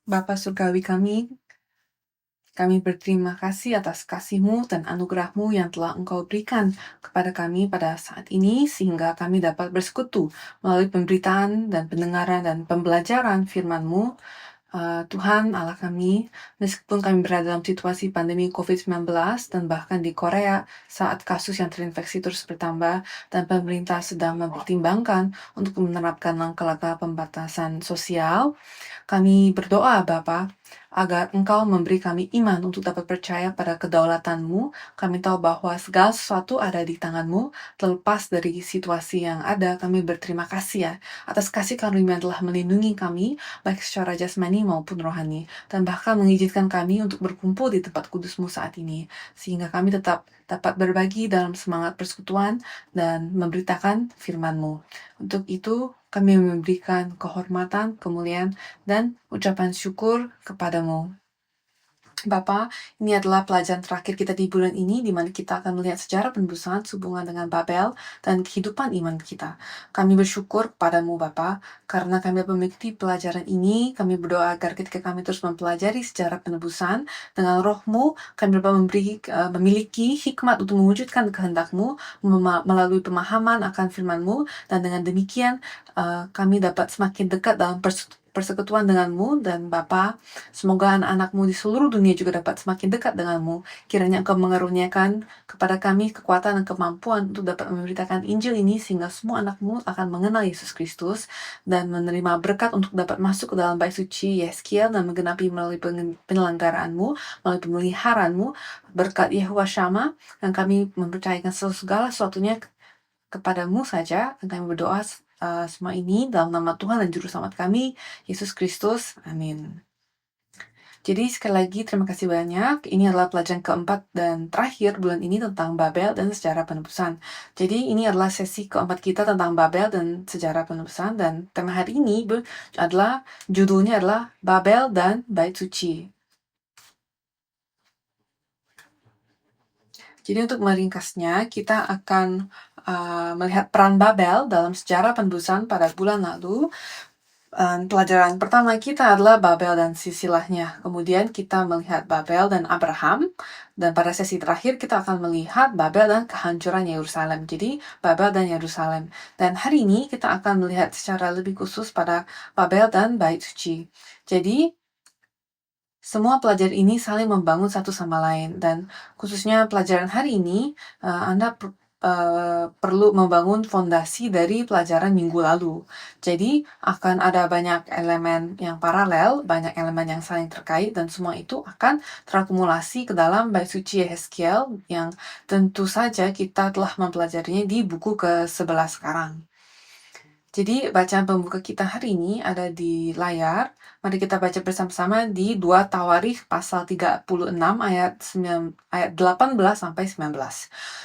Bapa Surgawi kami berterima kasih atas kasih-Mu dan anugerah-Mu yang telah Engkau berikan kepada kami pada saat ini, sehingga kami dapat bersekutu melalui pemberitaan dan pendengaran dan pembelajaran firman-Mu. Tuhan Allah kami, meskipun kami berada dalam situasi pandemi COVID-19 dan bahkan di Korea saat kasus yang terinfeksi terus bertambah dan pemerintah sedang mempertimbangkan untuk menerapkan langkah-langkah pembatasan sosial, kami berdoa Bapa, agar Engkau memberi kami iman untuk dapat percaya pada kedaulatan-Mu. Kami tahu bahwa segala sesuatu ada di tangan-Mu, terlepas dari situasi yang ada. Kami berterima kasih ya, atas kasih karunia yang telah melindungi kami, baik secara jasmani maupun rohani, dan bahkan mengizinkan kami untuk berkumpul di tempat kudus-Mu saat ini, sehingga kami tetap dapat berbagi dalam semangat persekutuan dan memberitakan firman-Mu. Untuk itu, kami memberikan kehormatan, kemuliaan, dan ucapan syukur kepadamu. Bapa, ini adalah pelajaran terakhir kita di bulan ini, di mana kita akan melihat sejarah penebusan sehubungan dengan Babel dan kehidupan iman kita. Kami bersyukur kepadamu Bapa, karena kami dapat mengikuti pelajaran ini. Kami berdoa agar ketika kami terus mempelajari sejarah penebusan dengan roh-Mu, kami dapat memiliki hikmat untuk mewujudkan kehendak-Mu melalui pemahaman akan firman-Mu, dan dengan demikian kami dapat semakin dekat dalam persekutuan denganmu. Dan Bapa, semoga anak-anakmu di seluruh dunia juga dapat semakin dekat denganmu. Kiranya Engkau mengaruniakan kepada kami kekuatan dan kemampuan untuk dapat memberitakan Injil ini, sehingga semua anakmu akan mengenal Yesus Kristus dan menerima berkat untuk dapat masuk ke dalam bait suci Yeskiel dan menggenapi melalui penyelenggaraanmu, melalui pemeliharaanmu, berkat Yehuwa Shama. Dan kami mempercayakan segala sesuatunya kepadamu saja, dan kami berdoa semua ini dalam nama Tuhan dan Juru Selamat kami, Yesus Kristus. Amin. Jadi sekali lagi terima kasih banyak. Ini adalah pelajaran keempat dan terakhir bulan ini tentang Babel dan sejarah penebusan. Jadi ini adalah sesi keempat kita tentang Babel dan sejarah penebusan, dan tema hari ini judulnya adalah Babel dan Bait Suci. Jadi untuk meringkasnya, kita akan melihat peran Babel dalam sejarah penebusan pada bulan lalu. Pelajaran pertama kita adalah Babel dan silsilahnya. Kemudian kita melihat Babel dan Abraham. Dan pada sesi terakhir kita akan melihat Babel dan kehancuran Yerusalem. Jadi Babel dan Yerusalem. Dan hari ini kita akan melihat secara lebih khusus pada Babel dan Bait Suci. Jadi semua pelajaran ini saling membangun satu sama lain. Dan khususnya pelajaran hari ini, Anda perlu membangun fondasi dari pelajaran minggu lalu. Jadi akan ada banyak elemen yang paralel, banyak elemen yang saling terkait, dan semua itu akan terakumulasi ke dalam bait suci Yeskiel yang tentu saja kita telah mempelajarinya di buku ke-11 sekarang. Jadi bacaan pembuka kita hari ini ada di layar. Mari kita baca bersama-sama di 2 Tawarikh pasal 36 ayat 18 sampai 19.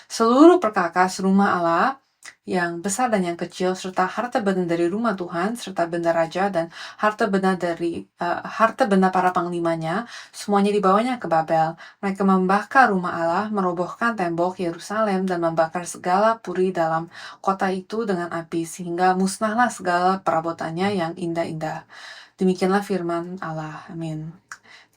Seluruh perkakas rumah Allah yang besar dan yang kecil, serta harta benda dari rumah Tuhan, serta benda raja dan harta benda para panglimanya, semuanya dibawanya ke Babel. Mereka membakar rumah Allah, merobohkan tembok Yerusalem, dan membakar segala puri dalam kota itu dengan api, sehingga musnahlah segala perabotannya yang indah-indah. Demikianlah firman Allah. Amin.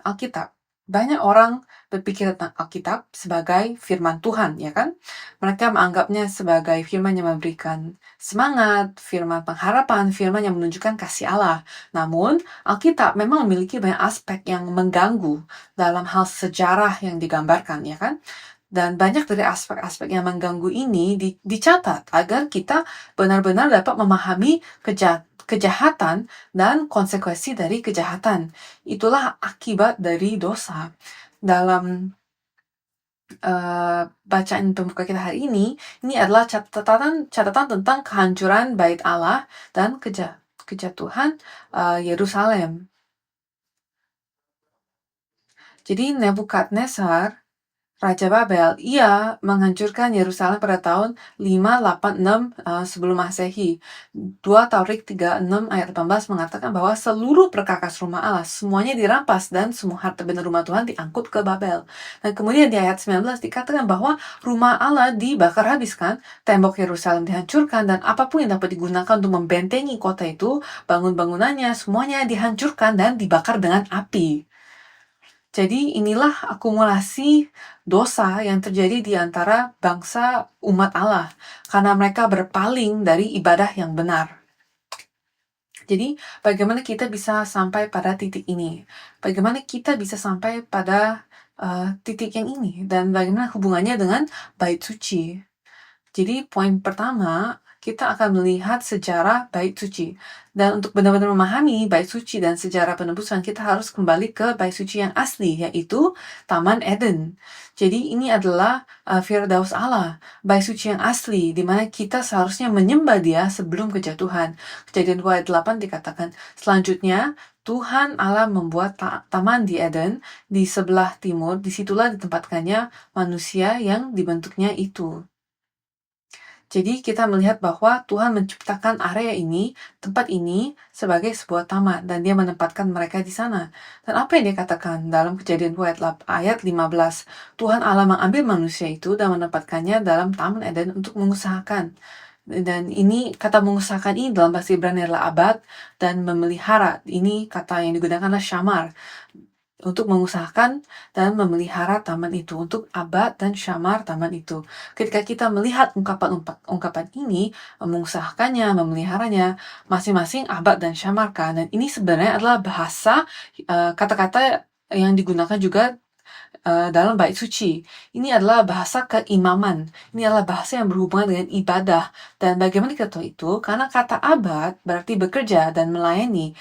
Alkitab. Banyak orang berpikir tentang Alkitab sebagai firman Tuhan, ya kan? Mereka menganggapnya sebagai firman yang memberikan semangat, firman pengharapan, firman yang menunjukkan kasih Allah. Namun, Alkitab memang memiliki banyak aspek yang mengganggu dalam hal sejarah yang digambarkan, ya kan? Dan banyak dari aspek-aspek yang mengganggu ini dicatat agar kita benar-benar dapat memahami kejahatan dan konsekuensi dari kejahatan. Itulah akibat dari dosa. Dalam bacaan pembuka kita hari ini adalah catatan tentang kehancuran bait Allah dan kejatuhan Yerusalem. Jadi Nebukadnezar, Raja Babel, ia menghancurkan Yerusalem pada tahun 586 sebelum Masehi. 2 Taurik 36 ayat 18 mengatakan bahwa seluruh perkakas rumah Allah semuanya dirampas dan semua harta benda rumah Tuhan diangkut ke Babel. Dan kemudian di ayat 19 dikatakan bahwa rumah Allah dibakar habiskan, tembok Yerusalem dihancurkan, dan apapun yang dapat digunakan untuk membentengi kota itu, bangun-bangunannya semuanya dihancurkan dan dibakar dengan api. Jadi inilah akumulasi dosa yang terjadi di antara bangsa umat Allah karena mereka berpaling dari ibadah yang benar. Jadi bagaimana kita bisa sampai pada titik ini? Bagaimana kita bisa sampai pada titik yang ini? Dan bagaimana hubungannya dengan bait suci? Jadi poin pertama, kita akan melihat sejarah bait suci. Dan untuk benar-benar memahami bait suci dan sejarah penebusan, kita harus kembali ke bait suci yang asli, yaitu Taman Eden. Jadi ini adalah Firdaus Allah, bait suci yang asli, di mana kita seharusnya menyembah dia sebelum kejatuhan. Kejadian 2 ayat 8 dikatakan, selanjutnya Tuhan Allah membuat taman di Eden di sebelah timur, disitulah ditempatkannya manusia yang dibentuknya itu. Jadi kita melihat bahwa Tuhan menciptakan area ini, tempat ini, sebagai sebuah taman, dan dia menempatkan mereka di sana. Dan apa yang dia katakan dalam Kejadian 2 ayat 15? Tuhan Allah mengambil manusia itu dan menempatkannya dalam Taman Eden untuk mengusahakan. Dan ini, kata mengusahakan ini dalam bahasa Ibrani adalah abad, dan memelihara. Ini kata yang digunakan adalah syamar. Untuk mengusahakan dan memelihara taman itu, untuk abad dan syamar taman itu. Ketika kita melihat ungkapan ini, mengusahakannya, memeliharanya, masing-masing abad dan syamar kan. Dan ini sebenarnya adalah bahasa, kata-kata yang digunakan juga dalam bait suci. Ini adalah bahasa keimaman. Ini adalah bahasa yang berhubungan dengan ibadah. Dan bagaimana kita tahu itu? Karena kata abad berarti bekerja dan melayani,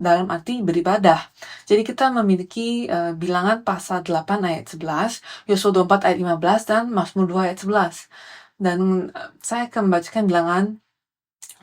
dalam arti beribadah. Jadi kita memiliki bilangan pasal 8 ayat 11, Yosua 24 ayat 15, dan Mazmur 2 ayat 11. Dan saya akan membacakan bilangan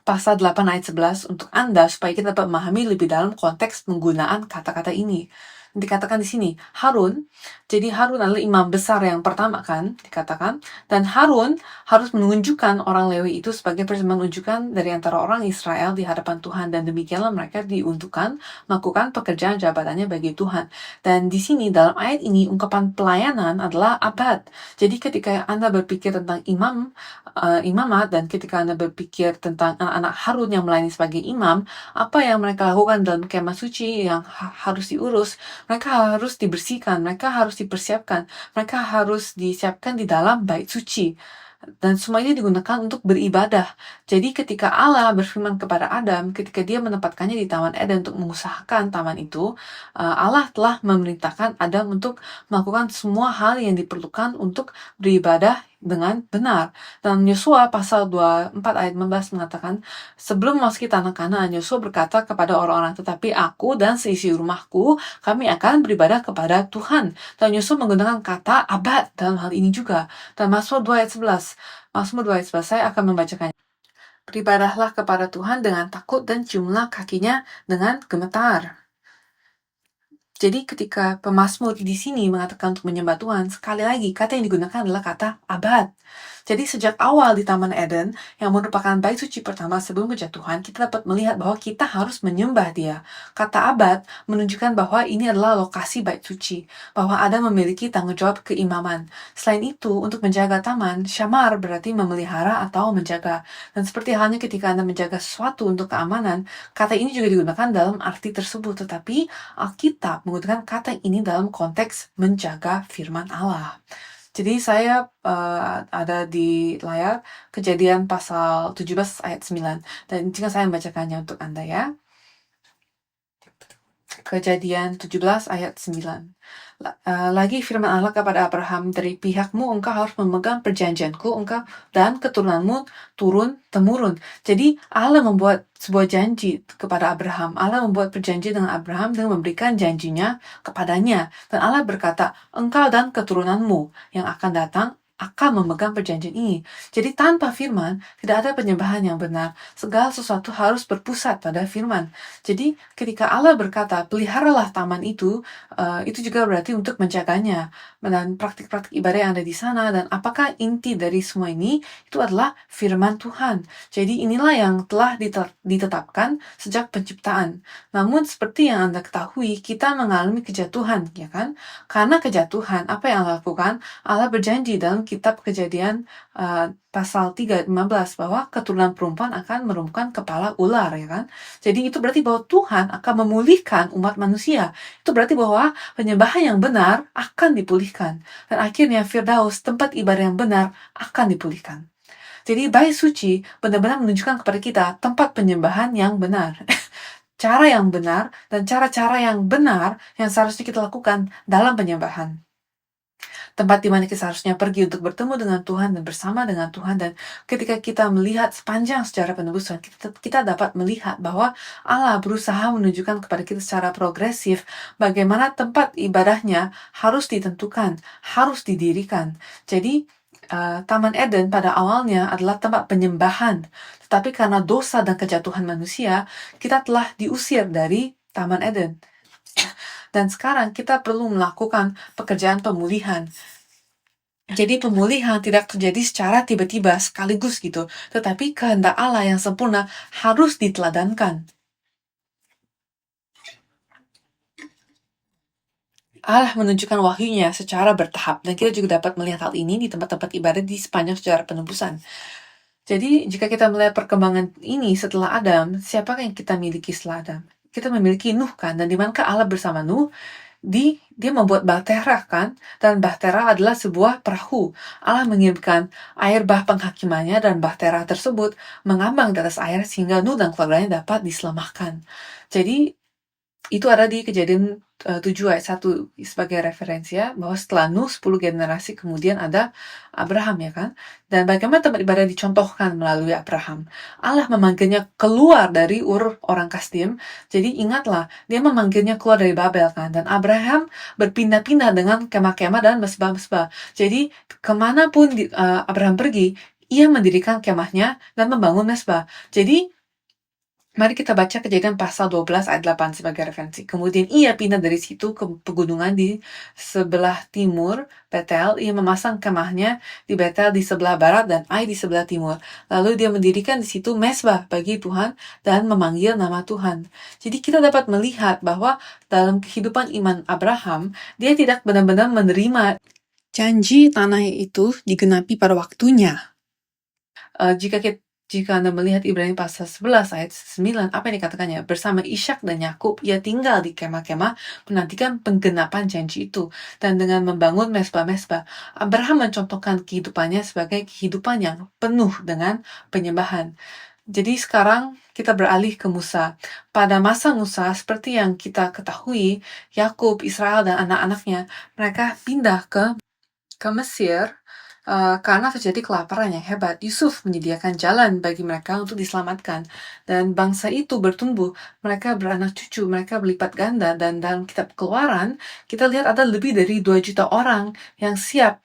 pasal 8 ayat 11 untuk Anda supaya kita dapat memahami lebih dalam konteks penggunaan kata-kata ini. Dikatakan di sini, Harun, jadi Harun adalah imam besar yang pertama kan, dikatakan, dan Harun harus menunjukkan orang Lewi itu sebagai menunjukkan dari antara orang Israel di hadapan Tuhan, dan demikianlah mereka diuntukkan melakukan pekerjaan jabatannya bagi Tuhan. Dan di sini dalam ayat ini ungkapan pelayanan adalah abad. Jadi ketika Anda berpikir tentang imamat, dan ketika Anda berpikir tentang anak-anak Harun yang melayani sebagai imam, apa yang mereka lakukan dalam kemah suci yang harus diurus? Mereka harus dibersihkan, mereka harus dipersiapkan, mereka harus disiapkan di dalam bait suci. Dan semuanya digunakan untuk beribadah. Jadi ketika Allah berfirman kepada Adam, ketika dia menempatkannya di Taman Eden untuk mengusahakan taman itu, Allah telah memerintahkan Adam untuk melakukan semua hal yang diperlukan untuk beribadah dengan benar. Dan Yosua pasal 24 ayat 15 mengatakan, sebelum memasuki tanah Kanaan, Yosua berkata kepada orang-orang, tetapi aku dan seisi rumahku, kami akan beribadah kepada Tuhan. Dan Yosua menggunakan kata abad dalam hal ini juga. Dan Mazmur 2 ayat 11, saya akan membacakannya. Beribadahlah kepada Tuhan dengan takut dan ciumlah kakinya dengan gemetar. Jadi ketika pemazmur di sini mengatakan untuk menyembah Tuhan, sekali lagi kata yang digunakan adalah kata abad. Jadi sejak awal di Taman Eden, yang merupakan bait suci pertama sebelum kejatuhan, kita dapat melihat bahwa kita harus menyembah dia. Kata abad menunjukkan bahwa ini adalah lokasi bait suci, bahwa Ada memiliki tanggung jawab keimaman. Selain itu, untuk menjaga taman, syamar berarti memelihara atau menjaga. Dan seperti halnya ketika Anda menjaga sesuatu untuk keamanan, kata ini juga digunakan dalam arti tersebut, tetapi Alkitab menggunakan kata ini dalam konteks menjaga firman Allah. Jadi saya ada di layar Kejadian pasal 17 ayat 9. Dan jika saya membacakannya untuk Anda ya. Kejadian 17 ayat 9. Lagi firman Allah kepada Abraham, dari pihakmu engkau harus memegang perjanjianku, engkau dan keturunanmu turun-temurun. Jadi Allah membuat sebuah janji kepada Abraham. Allah membuat perjanjian dengan Abraham dengan memberikan janjinya kepadanya. Dan Allah berkata, engkau dan keturunanmu yang akan datang akan memegang perjanjian ini. Jadi tanpa firman, tidak ada penyembahan yang benar. Segala sesuatu harus berpusat pada firman. Jadi ketika Allah berkata, peliharalah taman itu juga berarti untuk menjaganya. Dan praktik-praktik ibadah yang ada di sana. Dan apakah inti dari semua ini? Itu adalah firman Tuhan. Jadi inilah yang telah ditetapkan sejak penciptaan. Namun seperti yang Anda ketahui, kita mengalami kejatuhan, ya kan? Karena kejatuhan, apa yang Allah lakukan? Allah berjanji dalam kitab Kejadian pasal 3:15 bahwa keturunan perempuan akan merumbuhkan kepala ular, ya kan? Jadi itu berarti bahwa Tuhan akan memulihkan umat manusia. Itu berarti bahwa penyembahan yang benar akan dipulihkan. Dan akhirnya Firdaus, tempat ibadah yang benar, akan dipulihkan. Jadi bait suci benar-benar menunjukkan kepada kita tempat penyembahan yang benar. Cara yang benar dan cara-cara yang benar yang seharusnya kita lakukan dalam penyembahan. Tempat di mana kita seharusnya pergi untuk bertemu dengan Tuhan dan bersama dengan Tuhan. Dan ketika kita melihat sepanjang sejarah penebusan, kita dapat melihat bahwa Allah berusaha menunjukkan kepada kita secara progresif bagaimana tempat ibadahnya harus ditentukan, harus didirikan. Jadi Taman Eden pada awalnya adalah tempat penyembahan, tetapi karena dosa dan kejatuhan manusia, kita telah diusir dari Taman Eden. Dan sekarang kita perlu melakukan pekerjaan pemulihan. Jadi pemulihan tidak terjadi secara tiba-tiba sekaligus gitu, tetapi kehendak Allah yang sempurna harus diteladankan. Allah menunjukkan wahyunya secara bertahap, dan kita juga dapat melihat hal ini di tempat-tempat ibadah di sepanjang sejarah penebusan. Jadi, jika kita melihat perkembangan ini setelah Adam, siapakah yang kita miliki setelah Adam? Kita memiliki Nuh, kan? Dan di manakah Allah bersama Nuh? Dia membuat bahtera, kan? Dan bahtera adalah sebuah perahu. Allah mengirimkan air bah penghakimannya, dan bahtera tersebut mengambang di atas air sehingga Nuh dan keluarganya dapat diselamatkan. Jadi, itu ada di Kejadian 7 ayat 1 sebagai referensi, ya, bahwa setelah Nuh 10 generasi kemudian ada Abraham, ya kan? Dan bagaimana tempat ibadah dicontohkan melalui Abraham. Allah memanggilnya keluar dari Ur orang Kasdim. Jadi ingatlah, dia memanggilnya keluar dari Babel, kan? Dan Abraham berpindah-pindah dengan kemah-kemah dan mesbah-mesbah. Jadi kemanapun Abraham pergi, ia mendirikan kemahnya dan membangun mesbah. Jadi mari kita baca Kejadian pasal 12 ayat 8 sebagai referensi. Kemudian ia pindah dari situ ke pegunungan di sebelah timur Betel. Ia memasang kemahnya di Betel di sebelah barat dan Ai di sebelah timur. Lalu dia mendirikan di situ mesbah bagi Tuhan dan memanggil nama Tuhan. Jadi kita dapat melihat bahwa dalam kehidupan iman Abraham, dia tidak benar-benar menerima janji tanah itu digenapi pada waktunya. Jika Anda melihat Ibrani pasal 11 ayat 9, apa yang dikatakannya? Bersama Ishak dan Yakub, ia tinggal di kemah-kemah menantikan penggenapan janji itu. Dan dengan membangun mesbah-mesbah, Abraham mencontohkan kehidupannya sebagai kehidupan yang penuh dengan penyembahan. Jadi sekarang kita beralih ke Musa. Pada masa Musa, seperti yang kita ketahui, Yakub, Israel, dan anak-anaknya, mereka pindah ke Mesir, karena terjadi kelaparan yang hebat. Yusuf menyediakan jalan bagi mereka untuk diselamatkan. Dan bangsa itu bertumbuh, mereka beranak cucu, mereka berlipat ganda. Dan dalam kitab Keluaran, kita lihat ada lebih dari 2 juta orang yang siap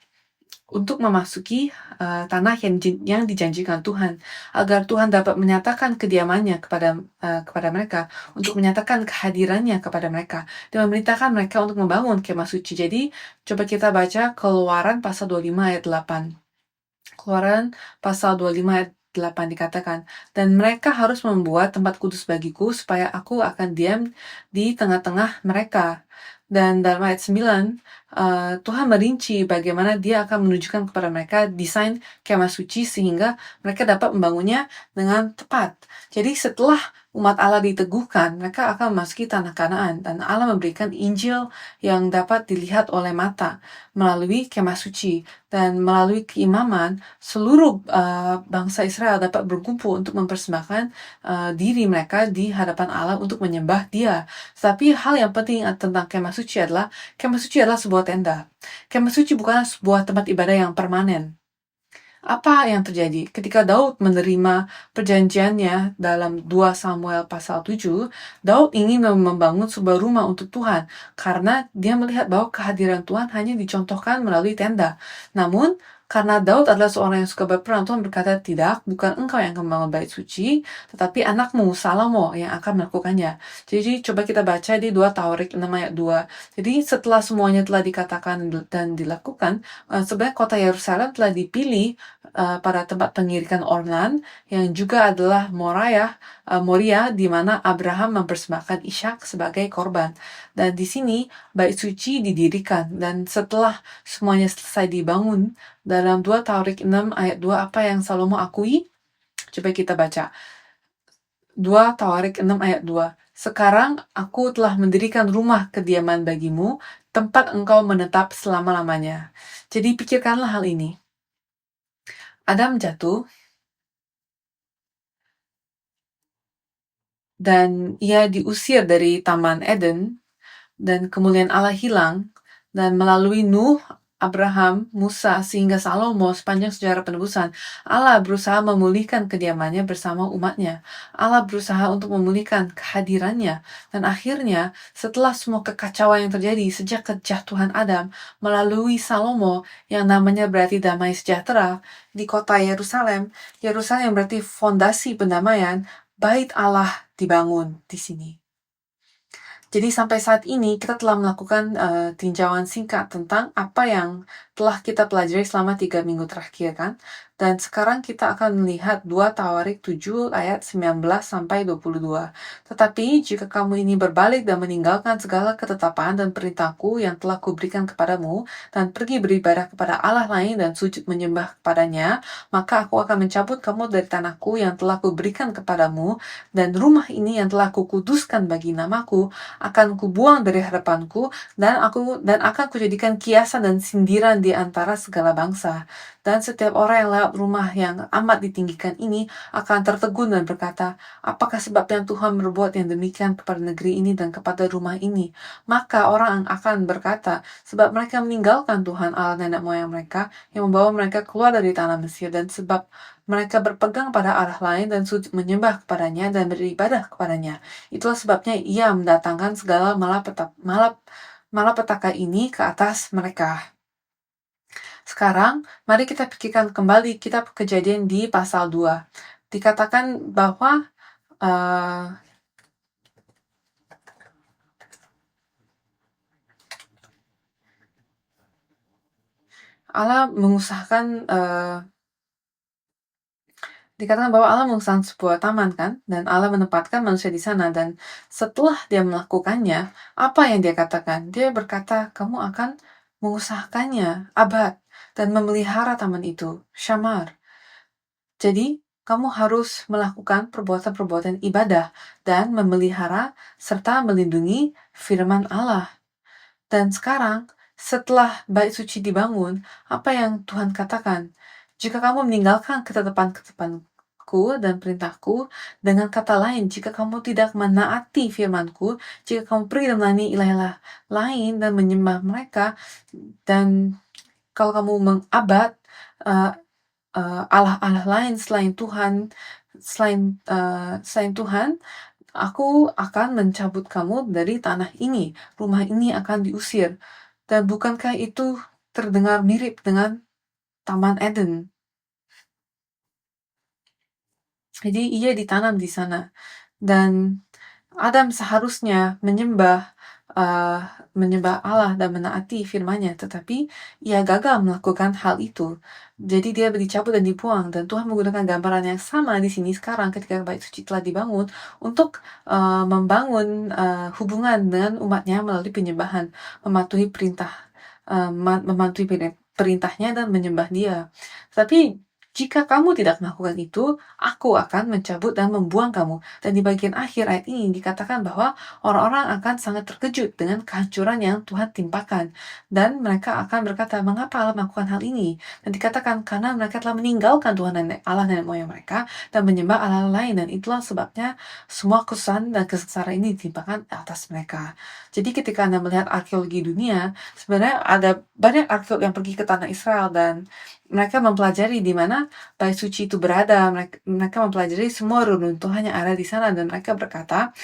untuk memasuki tanah yang dijanjikan Tuhan, agar Tuhan dapat menyatakan kediamannya kepada mereka, untuk menyatakan kehadirannya kepada mereka, dan memerintahkan mereka untuk membangun kemah suci. Jadi, coba kita baca Keluaran pasal 25 ayat 8. Keluaran pasal 25 ayat 8 dikatakan, dan mereka harus membuat tempat kudus bagiku, supaya aku akan diam di tengah-tengah mereka. Dan dalam ayat 9, Tuhan merinci bagaimana dia akan menunjukkan kepada mereka desain kemah suci sehingga mereka dapat membangunnya dengan tepat. Jadi setelah umat Allah diteguhkan, mereka akan memasuki tanah Kanaan, dan Allah memberikan Injil yang dapat dilihat oleh mata melalui kemah suci, dan melalui keimaman seluruh bangsa Israel dapat berkumpul untuk mempersembahkan diri mereka di hadapan Allah untuk menyembah Dia. Tapi hal yang penting tentang kemah suci adalah sebuah tenda. Kemah suci bukanlah sebuah tempat ibadah yang permanen. Apa yang terjadi? Ketika Daud menerima perjanjiannya dalam 2 Samuel pasal 7, Daud ingin membangun sebuah rumah untuk Tuhan, karena dia melihat bahwa kehadiran Tuhan hanya dicontohkan melalui tenda. Namun, karena Daud adalah seorang yang suka berperang, Tuhan berkata, tidak, bukan engkau yang akan membangun bait suci, tetapi anakmu Salomo yang akan melakukannya. Jadi coba kita baca di 2 Tawarik 6 ayat 2. Jadi setelah semuanya telah dikatakan dan dilakukan, sebenarnya kota Yerusalem telah dipilih pada tempat pengirikan Ornan, yang juga adalah Moria, di mana Abraham mempersembahkan Ishak sebagai korban. Dan di sini bait suci didirikan, dan setelah semuanya selesai dibangun, dalam 2 Tawarik 6 ayat 2, apa yang Salomo akui? Coba kita baca. 2 Tawarik 6 ayat 2. Sekarang aku telah mendirikan rumah kediaman bagimu, tempat engkau menetap selama-lamanya. Jadi pikirkanlah hal ini. Adam jatuh, dan ia diusir dari Taman Eden, dan kemuliaan Allah hilang, dan melalui Nuh, Abraham, Musa, sehingga Salomo sepanjang sejarah penebusan, Allah berusaha memulihkan kediamannya bersama umatnya. Allah berusaha untuk memulihkan kehadirannya. Dan akhirnya, setelah semua kekacauan yang terjadi sejak kejatuhan Adam, melalui Salomo, yang namanya berarti damai sejahtera, di kota Yerusalem, Yerusalem yang berarti fondasi pendamaian, bait Allah dibangun di sini. Jadi sampai saat ini kita telah melakukan tinjauan singkat tentang apa yang telah kita pelajari selama 3 minggu terakhir kan. Dan sekarang kita akan melihat 2 Tawarik 7 ayat 19 sampai 22. Tetapi jika kamu ini berbalik dan meninggalkan segala ketetapan dan perintahku yang telah kuberikan kepadamu, dan pergi beribadah kepada Allah lain dan sujud menyembah kepadanya, maka aku akan mencabut kamu dari tanahku yang telah kuberikan kepadamu, dan rumah ini yang telah kukuduskan bagi namaku akan kubuang dari hadapanku, dan akan kujadikan kiasan dan sindiran di antara segala bangsa. Dan setiap orang yang lewat rumah yang amat ditinggikan ini akan tertegun dan berkata, apakah sebabnya Tuhan berbuat yang demikian kepada negeri ini dan kepada rumah ini? Maka orang akan berkata, sebab mereka meninggalkan Tuhan Allah nenek moyang mereka yang membawa mereka keluar dari tanah Mesir, dan sebab mereka berpegang pada Allah lain dan sujud menyembah kepadanya dan beribadah kepadanya. Itulah sebabnya ia mendatangkan segala malapetaka ini ke atas mereka. Sekarang, mari kita pikirkan kembali kitab Kejadian di pasal 2. Dikatakan bahwa Allah mengusahakan dikatakan bahwa Allah mengusahakan sebuah taman kan, dan Allah menempatkan manusia di sana, dan setelah dia melakukannya, apa yang dia katakan? Dia berkata, kamu akan mengusahakannya abad dan memelihara taman itu, syamar. Jadi, kamu harus melakukan perbuatan-perbuatan ibadah dan memelihara serta melindungi firman Allah. Dan sekarang, setelah bait suci dibangun, apa yang Tuhan katakan? Jika kamu meninggalkan ketetapan-ketetapanku dan perintahku, dengan kata lain, jika kamu tidak menaati firmanku, jika kamu pergi dan melayani ilah-ilah lain dan menyembah mereka, dan kalau kamu mengabad Allah-Allah lain selain Tuhan, aku akan mencabut kamu dari tanah ini. Rumah ini akan diusir. Dan bukankah itu terdengar mirip dengan Taman Eden? Jadi ia ditanam di sana. Dan Adam seharusnya menyembah Allah dan menaati firman-Nya, tetapi ia gagal melakukan hal itu. Jadi dia dicabut dan dibuang, dan Tuhan menggunakan gambaran yang sama di sini sekarang ketika bait suci telah dibangun untuk membangun hubungan dengan umatnya melalui penyembahan, mematuhi perintahnya dan menyembah Dia. Tapi jika kamu tidak melakukan itu, aku akan mencabut dan membuang kamu. Dan di bagian akhir ayat ini dikatakan bahwa orang-orang akan sangat terkejut dengan kehancuran yang Tuhan timpakan. Dan mereka akan berkata, mengapa Allah melakukan hal ini? Dan dikatakan, karena mereka telah meninggalkan Tuhan Allah nenek moyang mereka dan menyembah Allah lain. Dan itulah sebabnya semua kesusahan dan kesengsaraan ini ditimpakan atas mereka. Jadi ketika Anda melihat arkeologi dunia, sebenarnya ada banyak arkeolog yang pergi ke tanah Israel, dan mereka mempelajari di mana bait suci itu berada. Mereka mempelajari semua reruntuhan yang ada di sana, dan mereka berkata,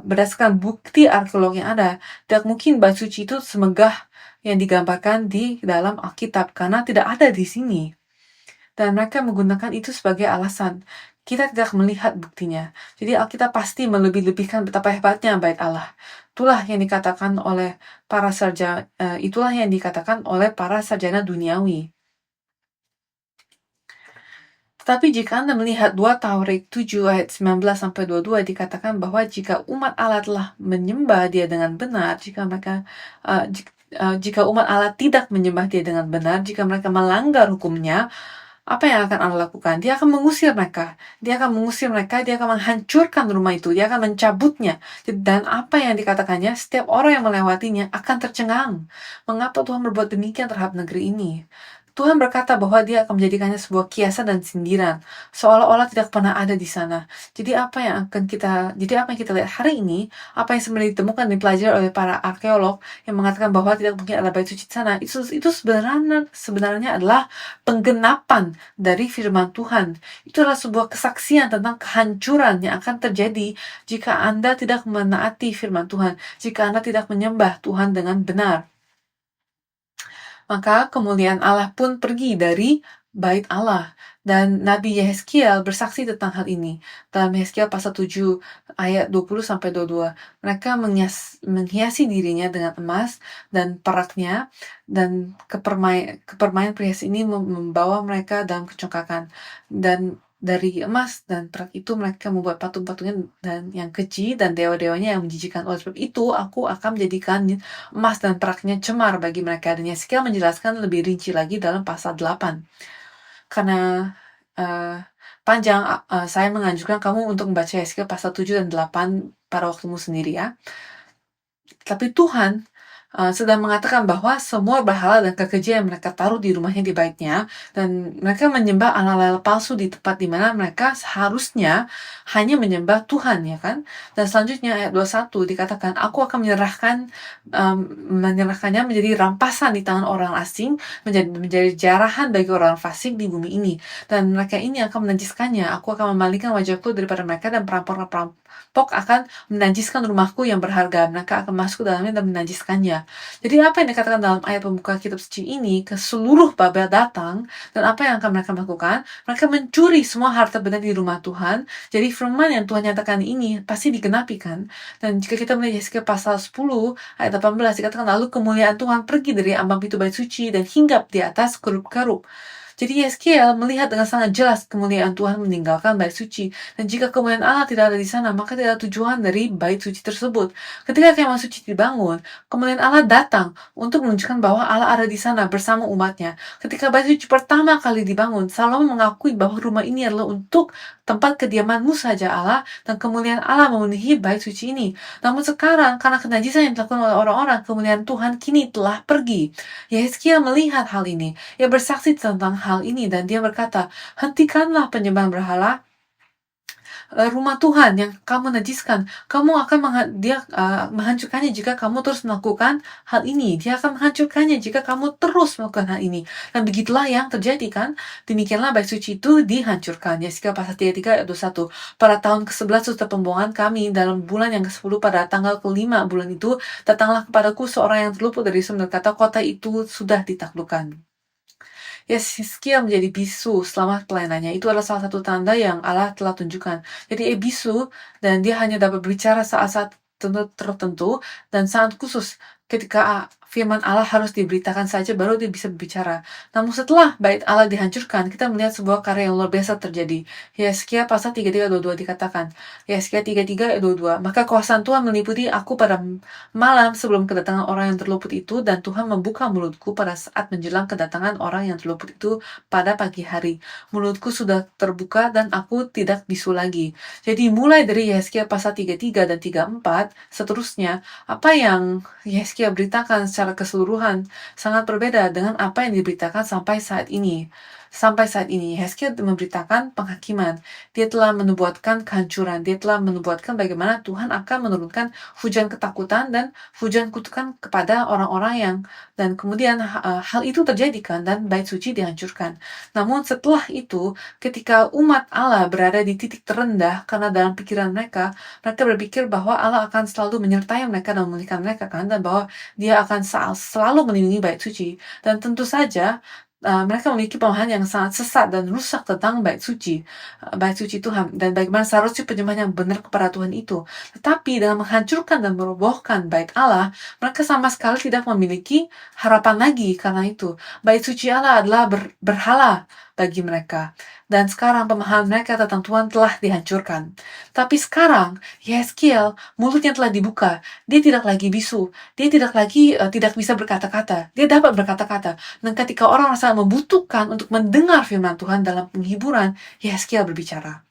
berdasarkan bukti arkeolog yang ada, tidak mungkin bait suci itu semegah yang digambarkan di dalam Alkitab, karena tidak ada di sini. Dan mereka menggunakan itu sebagai alasan. Kita tidak melihat buktinya. Jadi Alkitab pasti melebih-lebihkan betapa hebatnya bait Allah. Itulah yang dikatakan oleh para sarjana duniawi. Tetapi jika Anda melihat 2 Taurat 7 ayat 19-22 dikatakan bahwa jika umat Allah telah menyembah Dia dengan benar, jika umat Allah tidak menyembah Dia dengan benar, jika mereka melanggar hukumnya, apa yang akan Allah lakukan? Dia akan mengusir mereka. Dia akan menghancurkan rumah itu. Dia akan mencabutnya. Dan apa yang dikatakannya, setiap orang yang melewatinya akan tercengang. Mengapa Tuhan berbuat demikian terhadap negeri ini? Tuhan berkata bahwa Dia akan menjadikannya sebuah kiasan dan sindiran, seolah-olah tidak pernah ada di sana. Jadi apa yang kita lihat hari ini, apa yang sebenarnya ditemukan dan dipelajari oleh para arkeolog yang mengatakan bahwa tidak mungkin ada bait suci di sana, itu sebenarnya adalah penggenapan dari firman Tuhan. Itu adalah sebuah kesaksian tentang kehancuran yang akan terjadi jika Anda tidak menaati firman Tuhan, jika Anda tidak menyembah Tuhan dengan benar. Maka kemuliaan Allah pun pergi dari bait Allah. Dan Nabi Yehezkiel bersaksi tentang hal ini. Dalam Yehezkiel pasal 7 ayat 20-22. Mereka menghiasi dirinya dengan emas dan peraknya, dan kepermainan perhias ini membawa mereka dalam kecongkakan. Dan dari emas dan perak itu mereka membuat patung-patungnya dan yang keji dan dewa-dewanya yang menjijikan. Oleh sebab itu aku akan menjadikan emas dan peraknya cemar bagi mereka. Dan Yehezkiel menjelaskan lebih rinci lagi dalam pasal 8. Karena panjang, saya menganjurkan kamu untuk membaca Yehezkiel pasal 7 dan 8 pada waktumu sendiri ya. Tapi Tuhan sedang mengatakan bahwa semua berhala dan kekejian yang mereka taruh di rumahnya, di baitnya, dan mereka menyembah allah-allah palsu di tempat di mana mereka seharusnya hanya menyembah Tuhan, ya kan? Dan selanjutnya ayat 21 dikatakan, aku akan menyerahkannya menjadi rampasan di tangan orang asing, menjadi jarahan bagi orang fasik di bumi ini. Dan mereka ini akan menajiskannya. Aku akan memalingkan wajahku daripada mereka, dan perampok akan menajiskan rumahku yang berharga. Mereka akan masuk ke dalamnya dan menajiskannya. Jadi apa yang dikatakan dalam ayat pembuka kitab suci ini, ke seluruh Babel datang, dan apa yang akan mereka lakukan? Mereka mencuri semua harta benda di rumah Tuhan. Jadi firman yang Tuhan nyatakan ini pasti digenapi kan? Dan jika kita melihat Yehezkiel pasal 10 ayat 18 dikatakan, lalu kemuliaan Tuhan pergi dari ambang pintu bait suci dan hinggap di atas kerup-kerup. Jadi Yehezkiel melihat dengan sangat jelas kemuliaan Tuhan meninggalkan bait suci. Dan jika kemuliaan Allah tidak ada di sana, maka tidak ada tujuan dari bait suci tersebut. Ketika kemah suci dibangun, kemuliaan Allah datang untuk menunjukkan bahwa Allah ada di sana bersama umatnya. Ketika bait suci pertama kali dibangun, Salomo mengakui bahwa rumah ini adalah untuk tempat kediamanmu saja Allah, dan kemuliaan Allah memenuhi bait suci ini. Namun sekarang, karena kenajisan yang dilakukan oleh orang-orang, kemuliaan Tuhan kini telah pergi. Yehezkiel melihat hal ini. Ia bersaksi tentang hal ini dan dia berkata, hentikanlah penyembahan berhala, rumah Tuhan yang kamu najiskan. Kamu akan menghancurkannya jika kamu terus melakukan hal ini. Dia akan menghancurkannya jika kamu terus melakukan hal ini. Dan begitulah yang terjadi kan. Demikianlah bait suci itu dihancurkan. Yehezkiel pasal 33 ayat 21. Pada tahun ke-11 setelah pembuangan kami, dalam bulan yang ke-10 pada tanggal ke-5 bulan itu, datanglah kepadaku seorang yang terluput dari Yerusalem dan berkata, kota itu sudah ditaklukkan. Yehezkiel menjadi bisu selama pelayanannya. Itu adalah salah satu tanda yang Allah telah tunjukkan. Jadi bisu, dan dia hanya dapat berbicara saat-saat tertentu dan sangat khusus. Ketika firman Allah harus diberitakan saja baru dia bisa berbicara. Namun setelah bait Allah dihancurkan, kita melihat sebuah karya yang luar biasa terjadi. Yehezkiel pasal 33-22 dikatakan, Yehezkiel 33-22, maka kuasa Tuhan meliputi aku pada malam sebelum kedatangan orang yang terluput itu, dan Tuhan membuka mulutku pada saat menjelang kedatangan orang yang terluput itu pada pagi hari. Mulutku sudah terbuka dan aku tidak bisu lagi. Jadi mulai dari Yehezkiel pasal 33 dan 34, seterusnya, apa yang Yehezkiel beritakan secara keseluruhan sangat berbeda dengan apa yang diberitakan sampai saat ini. sampai saat ini. Yehezkiel memberitakan penghakiman. Dia telah menubuatkan kehancuran. Dia telah menubuatkan bagaimana Tuhan akan menurunkan hujan ketakutan dan hujan kutukan kepada orang-orang yang, dan kemudian hal itu terjadi kan, dan bait suci dihancurkan. Namun setelah itu, ketika umat Allah berada di titik terendah karena dalam pikiran mereka berpikir bahwa Allah akan selalu menyertai mereka dan memulihkan mereka kan, dan bahwa dia akan selalu melindungi bait suci. Dan tentu saja mereka memiliki pemahaman yang sangat sesat dan rusak tentang bait suci Tuhan, dan bagaimana seharusnya penyembahan yang benar kepada Tuhan itu. Tetapi dalam menghancurkan dan merobohkan bait Allah, mereka sama sekali tidak memiliki harapan lagi. Karena itu bait suci Allah adalah berhala bagi mereka. Dan sekarang pemahaman mereka tentang Tuhan telah dihancurkan. Tapi sekarang Yehezkiel, mulutnya telah dibuka. Dia tidak lagi bisu. Dia tidak lagi tidak bisa berkata-kata. Dia dapat berkata-kata. Dan ketika orang sangat membutuhkan untuk mendengar firman Tuhan dalam penghiburan, Yehezkiel berbicara.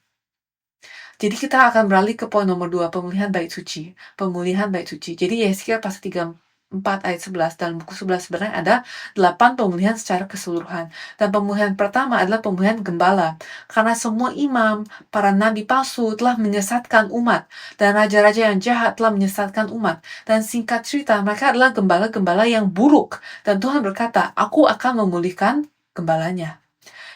Jadi kita akan beralih ke poin nomor 2, pemulihan bait suci. Pemulihan bait suci. Jadi Yehezkiel pasal 4 ayat 11, dalam buku 11 sebenarnya ada 8 pemulihan secara keseluruhan. Dan pemulihan pertama adalah pemulihan gembala. Karena semua imam, para nabi palsu telah menyesatkan umat. Dan raja-raja yang jahat telah menyesatkan umat. Dan singkat cerita, mereka adalah gembala-gembala yang buruk. Dan Tuhan berkata, aku akan memulihkan gembalanya.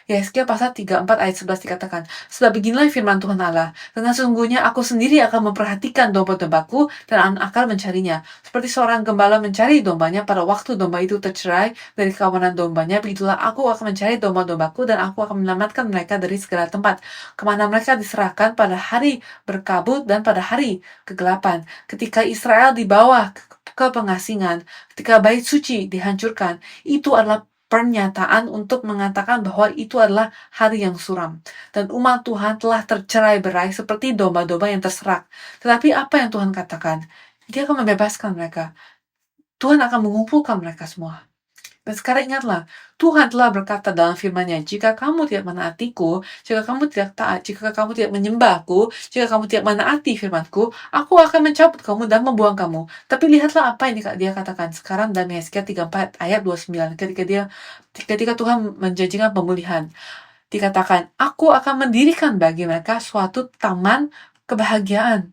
Yehezkiel pasal 34 ayat 11 dikatakan, sebab beginilah firman Tuhan Allah, dengan sesungguhnya aku sendiri akan memperhatikan domba-dombaku dan akan mencarinya. Seperti seorang gembala mencari dombanya pada waktu domba itu tercerai dari kawanan dombanya, begitulah aku akan mencari domba-dombaku dan aku akan menyelamatkan mereka dari segala tempat, kemana mereka diserahkan pada hari berkabut dan pada hari kegelapan. Ketika Israel dibawa ke pengasingan, ketika bait suci dihancurkan, itu adalah pernyataan untuk mengatakan bahwa itu adalah hari yang suram. Dan umat Tuhan telah tercerai-berai seperti domba-domba yang terserak. Tetapi apa yang Tuhan katakan? Dia akan membebaskan mereka. Tuhan akan mengumpulkan mereka semua. Dan sekarang ingatlah, Tuhan telah berkata dalam firman-Nya, jika kamu tidak menaatiku, jika kamu tidak taat, jika kamu tidak menyembahku, jika kamu tidak menaati firman-Ku, aku akan mencabut kamu dan membuang kamu. Tapi lihatlah apa yang dia katakan sekarang dalam Yehezkiel 34 ayat 29, ketika Tuhan menjanjikan pemulihan. Dikatakan, aku akan mendirikan bagi mereka suatu taman kebahagiaan.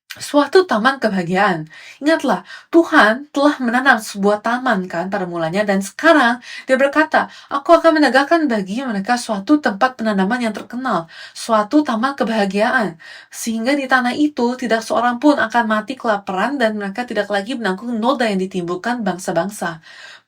Suatu taman kebahagiaan. Ingatlah, Tuhan telah menanam sebuah taman kan pada mulanya, dan sekarang dia berkata, aku akan menegakkan bagi mereka suatu tempat penanaman yang terkenal, suatu taman kebahagiaan, sehingga di tanah itu tidak seorang pun akan mati kelaparan dan mereka tidak lagi menanggung noda yang ditimbulkan bangsa-bangsa.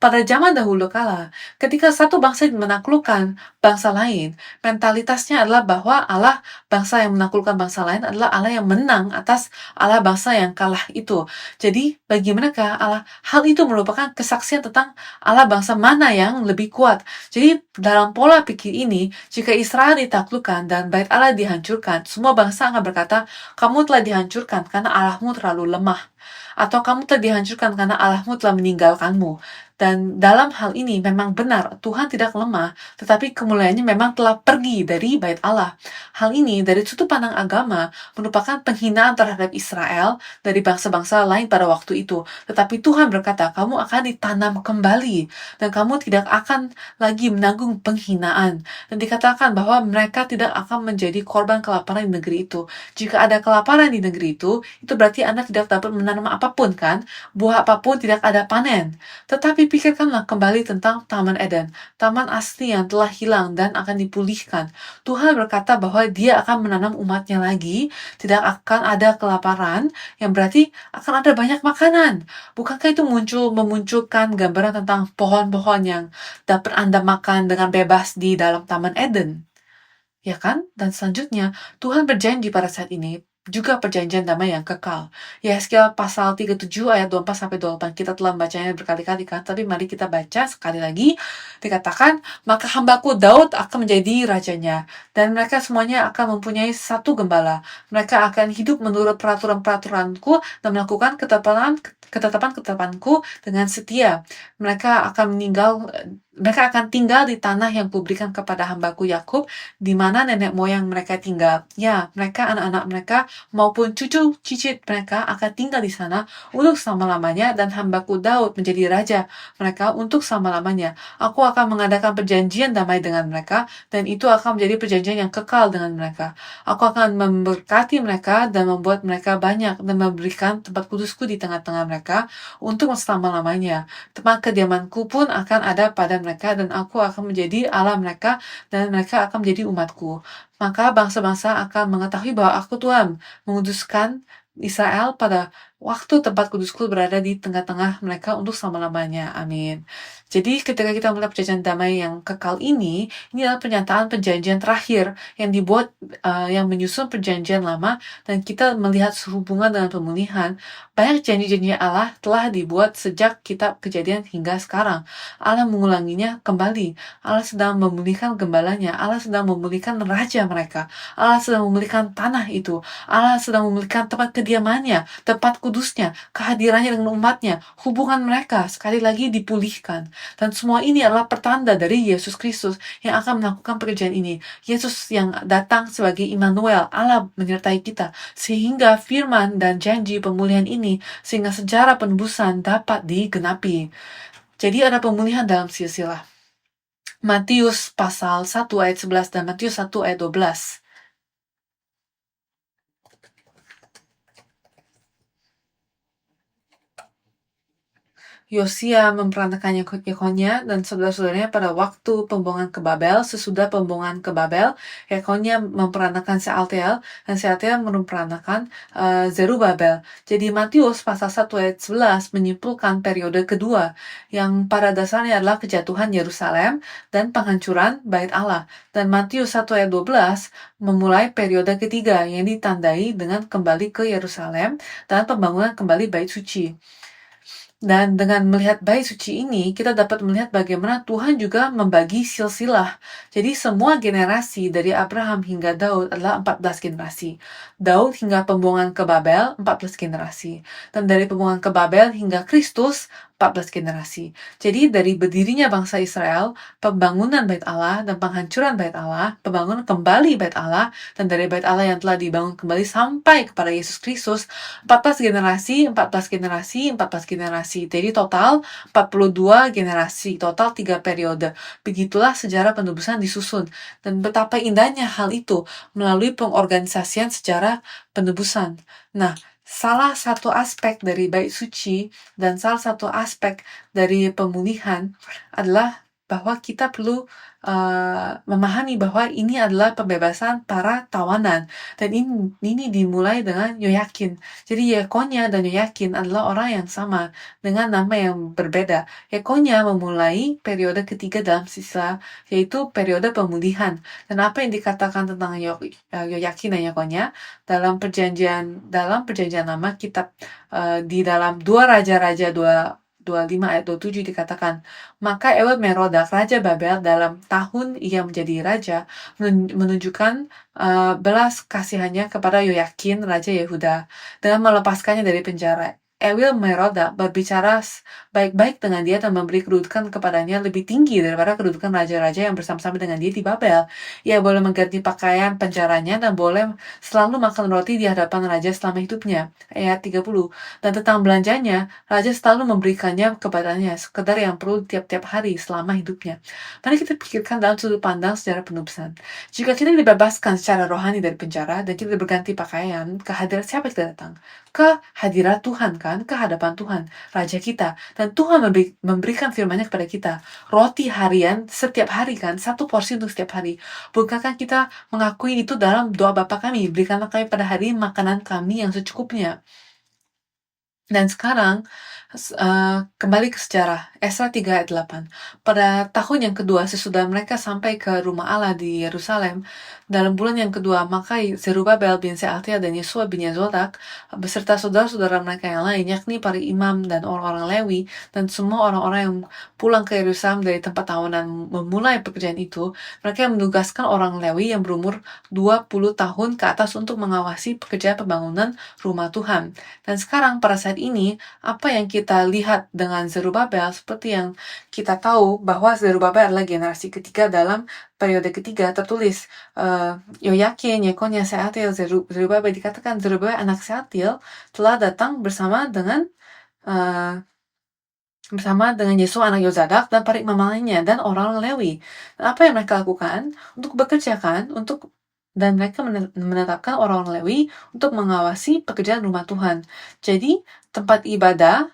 Pada zaman dahulu kala, ketika satu bangsa menaklukkan bangsa lain, mentalitasnya adalah bahwa Allah bangsa yang menaklukkan bangsa lain adalah Allah yang menang atas Allah bangsa yang kalah itu. Jadi bagi mereka hal itu merupakan kesaksian tentang Allah bangsa mana yang lebih kuat. Jadi dalam pola pikir ini, jika Israel ditaklukkan dan bait Allah dihancurkan, semua bangsa akan berkata, kamu telah dihancurkan karena Allahmu terlalu lemah. Atau kamu telah dihancurkan karena Allahmu telah meninggalkanmu. Dan dalam hal ini memang benar, Tuhan tidak lemah, tetapi kemuliaannya memang telah pergi dari bait Allah. Hal ini dari sudut pandang agama merupakan penghinaan terhadap Israel dari bangsa-bangsa lain pada waktu itu. Tetapi Tuhan berkata, kamu akan ditanam kembali, dan kamu tidak akan lagi menanggung penghinaan. Dan dikatakan bahwa mereka tidak akan menjadi korban kelaparan di negeri itu. Jika ada kelaparan di negeri itu berarti Anda tidak dapat menanam apapun kan? Buah apapun tidak ada panen. Tetapi pikirkanlah kembali tentang Taman Eden, taman asli yang telah hilang dan akan dipulihkan. Tuhan berkata bahwa dia akan menanam umatnya lagi, tidak akan ada kelaparan, yang berarti akan ada banyak makanan. Bukankah itu memunculkan gambaran tentang pohon-pohon yang dapat Anda makan dengan bebas di dalam Taman Eden? Ya kan? Dan selanjutnya, Tuhan berjanji pada saat ini, juga perjanjian damai yang kekal. Yehezkiel pasal 37 ayat 24-28. Kita telah membacanya berkali-kali kan, tapi mari kita baca sekali lagi. Dikatakan, maka hambaku Daud akan menjadi rajanya, dan mereka semuanya akan mempunyai satu gembala. Mereka akan hidup menurut peraturan-peraturanku dan melakukan ketetapan-ketetapanku dengan setia. Mereka akan tinggal di tanah yang kuberikan kepada hambaku Yakub, di mana nenek moyang mereka tinggal. Ya, mereka, anak-anak mereka, maupun cucu cicit mereka akan tinggal di sana untuk selama-lamanya, dan hambaku Daud menjadi raja mereka untuk selama-lamanya. Aku akan mengadakan perjanjian damai dengan mereka, dan itu akan menjadi perjanjian yang kekal dengan mereka. Aku akan memberkati mereka dan membuat mereka banyak, dan memberikan tempat kudusku di tengah-tengah mereka untuk selama-lamanya. Tempat kediamanku pun akan ada pada mereka, dan aku akan menjadi Allah mereka, dan mereka akan menjadi umatku. Maka bangsa-bangsa akan mengetahui bahwa aku Tuhan menguduskan Israel pada waktu tempat kudusku berada di tengah-tengah mereka untuk selama-lamanya. Amin. Jadi ketika kita melihat perjanjian damai yang kekal ini adalah pernyataan perjanjian terakhir yang dibuat, yang menyusun perjanjian lama, dan kita melihat sehubungan dengan pemulihan. Banyak janji-janji Allah telah dibuat sejak kitab Kejadian hingga sekarang. Allah mengulanginya kembali. Allah sedang memulihkan gembalanya. Allah sedang memulihkan raja mereka. Allah sedang memulihkan tanah itu. Allah sedang memulihkan tempat kediamannya, tempat kudusnya, kehadirannya dengan umatnya. Hubungan mereka sekali lagi dipulihkan. Dan semua ini adalah pertanda dari Yesus Kristus yang akan melakukan pekerjaan ini. Yesus yang datang sebagai Immanuel, Allah menyertai kita, sehingga firman dan janji pemulihan ini, sehingga sejarah penebusan dapat digenapi. Jadi ada pemulihan dalam silsilah. Matius pasal 1 ayat 11 dan Matius 1 ayat 12. Yosia memperanakan Yekonia dan saudara-saudaranya pada waktu pembuangan ke Babel. Sesudah pembuangan ke Babel, Yekonia memperanakan Sealtiel, dan Sealtiel memperanakan Zerubabel. Jadi Matius pasal 1 ayat 11 menyimpulkan periode kedua, yang pada dasarnya adalah kejatuhan Yerusalem dan penghancuran bait Allah. Dan Matius 1 ayat 12 memulai periode ketiga yang ditandai dengan kembali ke Yerusalem dan pembangunan kembali bait suci. Dan dengan melihat bait suci ini, kita dapat melihat bagaimana Tuhan juga membagi silsilah. Jadi semua generasi dari Abraham hingga Daud adalah 14 generasi. Daud hingga pembuangan ke Babel, 14 generasi. Dan dari pembuangan ke Babel hingga Kristus, 14 generasi. Jadi dari berdirinya bangsa Israel, pembangunan bait Allah dan penghancuran bait Allah, pembangunan kembali bait Allah, dan dari bait Allah yang telah dibangun kembali sampai kepada Yesus Kristus, 14 generasi, 14 generasi, 14 generasi. Jadi total 42 generasi, total 3 periode. Begitulah sejarah penebusan disusun. Dan betapa indahnya hal itu melalui pengorganisasian sejarah penebusan. Nah, salah satu aspek dari bait suci dan salah satu aspek dari pemulihan adalah bahwa kita perlu memahami bahwa ini adalah pembebasan para tawanan, dan ini dimulai dengan Yoyakin. Jadi Yekonia dan Yoyakin adalah orang yang sama dengan nama yang berbeda. Yekonia memulai periode ketiga dalam silsilah, yaitu periode pemulihan. Dan apa yang dikatakan tentang Yoyakin dan Yekonia dalam perjanjian lama, kitab di dalam 2 Raja-Raja 25 ayat 27 dikatakan, maka Ewed Merodak, Raja Babel, dalam tahun ia menjadi raja, menunjukkan belas kasihannya kepada Yoyakin, Raja Yehuda, dengan melepaskannya dari penjara. Ewed Merodak berbicara baik-baik dengan dia dan memberi kedudukan kepadanya lebih tinggi daripada kedudukan raja-raja yang bersama-sama dengan dia di Babel. Ia boleh mengganti pakaian penjaranya dan boleh selalu makan roti di hadapan raja selama hidupnya. Ayat 30. Dan tentang belanjanya, raja selalu memberikannya kepadanya sekedar yang perlu tiap-tiap hari selama hidupnya. Mari kita pikirkan dalam sudut pandang sejarah penebusan. Jika kita dibebaskan secara rohani dari penjara dan kita berganti pakaian, kehadiran siapa kita datang? Ke hadirat Tuhan kan, ke hadapan Tuhan, Raja kita. Dan Tuhan memberikan firman-Nya kepada kita. Roti harian setiap hari kan, 1 porsi untuk setiap hari. Bukankah kita mengakui itu dalam doa Bapa kami? Berikanlah kami pada hari makanan kami yang secukupnya. Dan sekarang, kembali ke sejarah, Esra 3 ayat 8. Pada tahun yang kedua sesudah mereka sampai ke rumah Allah di Yerusalem, dalam bulan yang kedua, maka Zerubabel bin Sealtiel dan Yesua bin Yozadak beserta saudara-saudara mereka yang lain, yakni para imam dan orang-orang Lewi, dan semua orang-orang yang pulang ke Yerusalem dari tempat tawanan memulai pekerjaan itu, mereka menugaskan orang Lewi yang berumur 20 tahun ke atas untuk mengawasi pekerjaan pembangunan rumah Tuhan. Dan sekarang pada saat ini, apa yang kita lihat dengan Zerubabel, seperti yang kita tahu bahwa Zerubabel adalah generasi ketiga dalam periode ketiga, tertulis Yoyakin, Yekonia, Sealtiel, Zerubabel, dikatakan Zerubabel anak Sealtiel telah datang bersama dengan Yesua anak Yozadak dan para imam lainnya dan orang Lewi. Dan apa yang mereka lakukan? Untuk bekerja kan, dan mereka menetapkan orang-orang Lewi untuk mengawasi pekerjaan rumah Tuhan. Jadi tempat ibadah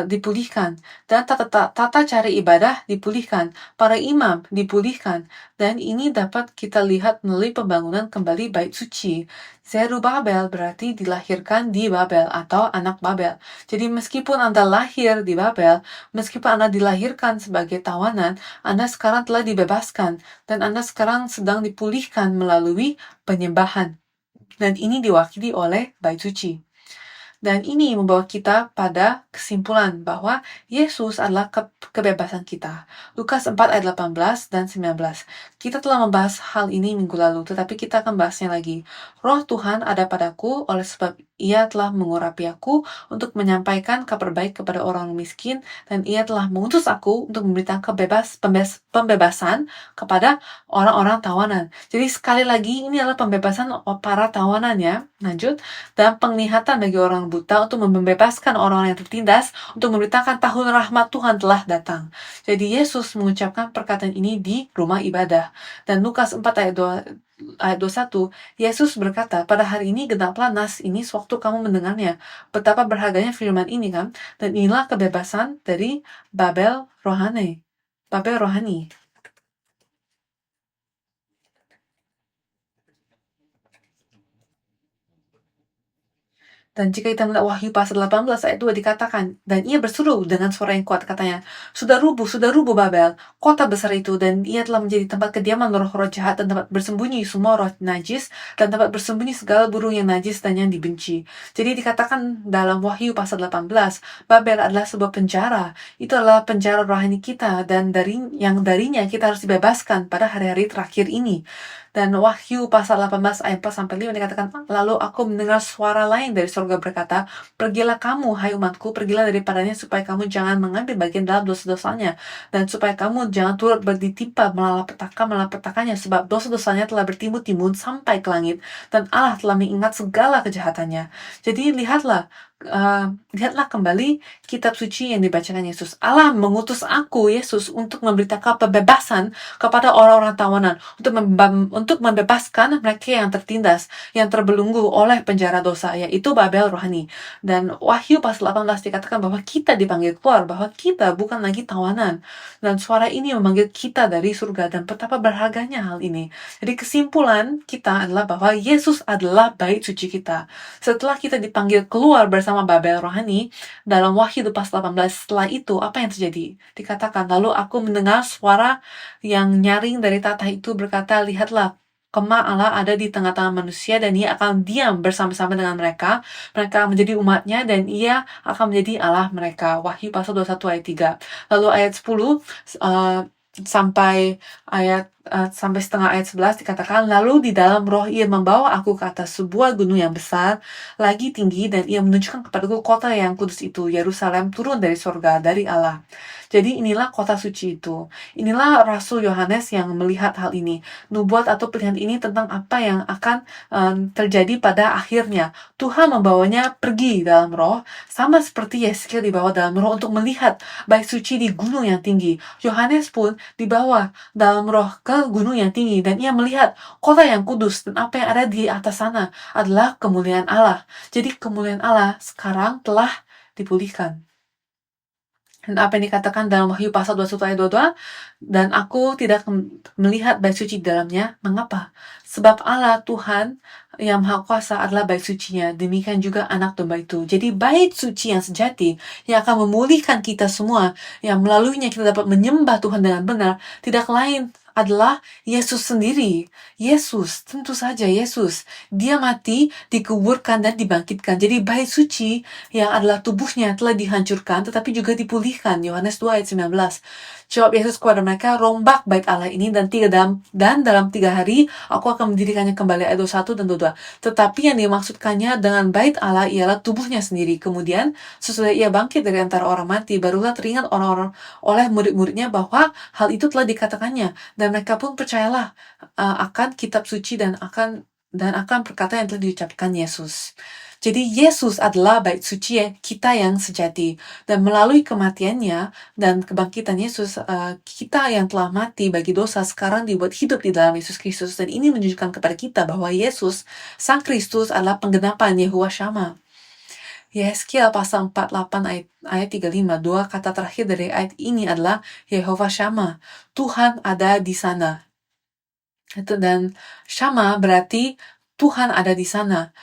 dipulihkan, dan tata cara ibadah dipulihkan, para imam dipulihkan, dan ini dapat kita lihat melalui pembangunan kembali bait suci. Zerubabel berarti dilahirkan di Babel atau anak Babel. Jadi meskipun Anda lahir di Babel, meskipun Anda dilahirkan sebagai tawanan, Anda sekarang telah dibebaskan, dan Anda sekarang sedang dipulihkan melalui penyembahan. Dan ini diwakili oleh bait suci. Dan ini membawa kita pada kesimpulan bahwa Yesus adalah kebebasan kita. Lukas 4 ayat 18 dan 19. Kita telah membahas hal ini minggu lalu, tetapi kita akan bahasnya lagi. Roh Tuhan ada padaku oleh sebab Ia telah mengurapi aku untuk menyampaikan kabar baik kepada orang miskin, dan Ia telah mengutus aku untuk memberitakan pembebasan kepada orang-orang tawanan. Jadi sekali lagi ini adalah pembebasan para tawanan ya. Lanjut. Dan penglihatan bagi orang buta, untuk membebaskan orang yang tertindas, untuk memberitakan tahun rahmat Tuhan telah datang. Jadi Yesus mengucapkan perkataan ini di rumah ibadah. Dan Lukas 4 ayat 21, Yesus berkata, pada hari ini genaplah nas ini sewaktu kamu mendengarnya. Betapa berharganya firman ini kan? Dan inilah kebebasan dari Babel rohani. Dan jika kita melihat Wahyu pasal 18 ayat 2 dikatakan, dan ia berseru dengan suara yang kuat katanya, sudah rubuh Babel, kota besar itu, dan ia telah menjadi tempat kediaman roh-roh jahat dan tempat bersembunyi semua roh najis dan tempat bersembunyi segala burung yang najis dan yang dibenci. Jadi dikatakan dalam Wahyu pasal 18, Babel adalah sebuah penjara. Itu adalah penjara rohani kita, dan darinya kita harus dibebaskan pada hari-hari terakhir ini. Dan Wahyu pasal 18 ayat 4-5 dikatakan, lalu aku mendengar suara lain dari surga berkata, pergilah kamu, hai umatku, pergilah daripadanya supaya kamu jangan mengambil bagian dalam dosa-dosanya, dan supaya kamu jangan turut ditimpa malapetakannya, sebab dosa-dosanya telah bertimbun-timbun sampai ke langit, dan Allah telah mengingat segala kejahatannya. Jadi lihatlah kembali kitab suci yang dibacakan Yesus. Allah mengutus aku, Yesus, untuk memberitakan pembebasan kepada orang-orang tawanan, untuk membebaskan mereka yang tertindas, yang terbelenggu oleh penjara dosa, yaitu Babel rohani. Dan Wahyu pasal 18 dikatakan bahwa kita dipanggil keluar, bahwa kita bukan lagi tawanan. Dan suara ini memanggil kita dari surga, dan betapa berharganya hal ini. Jadi kesimpulan kita adalah bahwa Yesus adalah bait suci kita. Setelah kita dipanggil keluar bersama Babel rohani, dalam Wahyu pasal 18, setelah itu apa yang terjadi? Dikatakan, lalu aku mendengar suara yang nyaring dari tahta itu berkata, lihatlah, kemah Allah ada di tengah-tengah manusia, dan Ia akan diam bersama-sama dengan mereka. Mereka menjadi umatnya, dan Ia akan menjadi Allah mereka. Wahyu pasal 21 ayat 3. Lalu ayat 10 sampai setengah ayat 11 dikatakan, lalu di dalam roh Ia membawa aku ke atas sebuah gunung yang besar, lagi tinggi, dan Ia menunjukkan kepadaku kota yang kudus itu, Yerusalem, turun dari surga, dari Allah. Jadi inilah kota suci itu. Inilah Rasul Yohanes yang melihat hal ini. Nubuat atau pilihan ini tentang apa yang akan terjadi pada akhirnya. Tuhan membawanya pergi dalam roh, sama seperti Yeskiel dibawa dalam roh untuk melihat bait suci di gunung yang tinggi. Yohanes pun dibawa dalam roh ke gunung yang tinggi, dan ia melihat kota yang kudus, dan apa yang ada di atas sana adalah kemuliaan Allah. Jadi kemuliaan Allah sekarang telah dipulihkan. Dan apa yang dikatakan dalam Wahyu pasal 21 ayat 22, dan aku tidak melihat bait suci di dalamnya. Mengapa? Sebab Allah Tuhan yang Maha Kuasa adalah bait sucinya, demikian juga anak domba itu. Jadi bait suci yang sejati yang akan memulihkan kita semua, yang melaluinya kita dapat menyembah Tuhan dengan benar, tidak lain adalah Yesus sendiri. Yesus, tentu saja Yesus. Dia mati, dikuburkan, dan dibangkitkan. Jadi bait suci yang adalah tubuhnya telah dihancurkan, tetapi juga dipulihkan. Yohanes 2 ayat 19. Jawab Yesus kepada mereka, rombak bait Allah ini dan dalam 3 hari aku akan mendirikannya kembali. Ayat 21 dan 22. Tetapi yang dimaksudkannya dengan bait Allah ialah tubuhnya sendiri. Kemudian sesudah ia bangkit dari antara orang mati, barulah teringat orang-orang oleh murid-muridnya bahwa hal itu telah dikatakannya, dan mereka pun percayalah akan kitab suci dan akan perkataan yang telah diucapkan Yesus. Jadi Yesus adalah bait suci kita yang sejati, dan melalui kematiannya dan kebangkitan Yesus, kita yang telah mati bagi dosa sekarang dibuat hidup di dalam Yesus Kristus, dan ini menunjukkan kepada kita bahwa Yesus, Sang Kristus, adalah penggenapan Yehuwa Shammah. Yehezkiel pasal 48 ayat 35, dua kata terakhir dari ayat ini adalah Yehova Shammah, Tuhan ada di sana. Dan Shammah berarti Tuhan ada di sana.